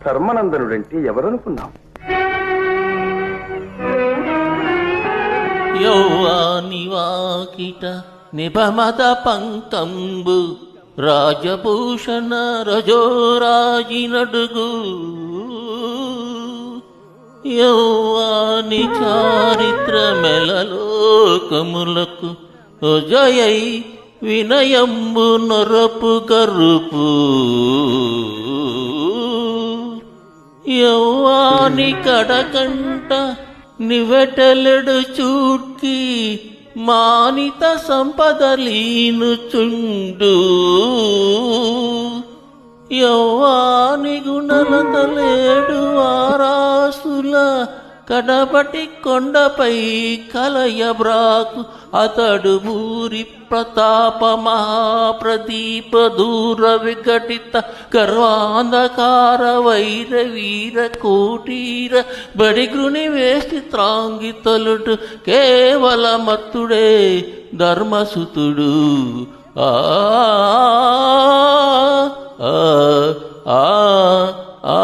ధర్మనందనుడంటే ఎవరనుకున్నాం? యౌవాని వాకిట నిపమత పంకంబు రాజభూషణ రజోరాజినడుగు యౌవాని చారిత్ర మెలలోకములకు జయై వినయంబు నొరపు గరుపు యౌవాని కడకంట నివెటలెడు చూడ్కి మానిత సంపదలీను చుండు యౌవాని గుణలతలేడు వారాసుల కడపటి కొండపై కలయబ్రాకు అతడు భూరి ప్రతాప మహాప్రదీప దూర విఘటిత గర్వాంధకార వైర వీర కోటీర బడిగృని వేష్టి త్రాంగితలుడు కేవల మత్తుడే ధర్మసుతుడు ఆ ఆ ఆ ఆ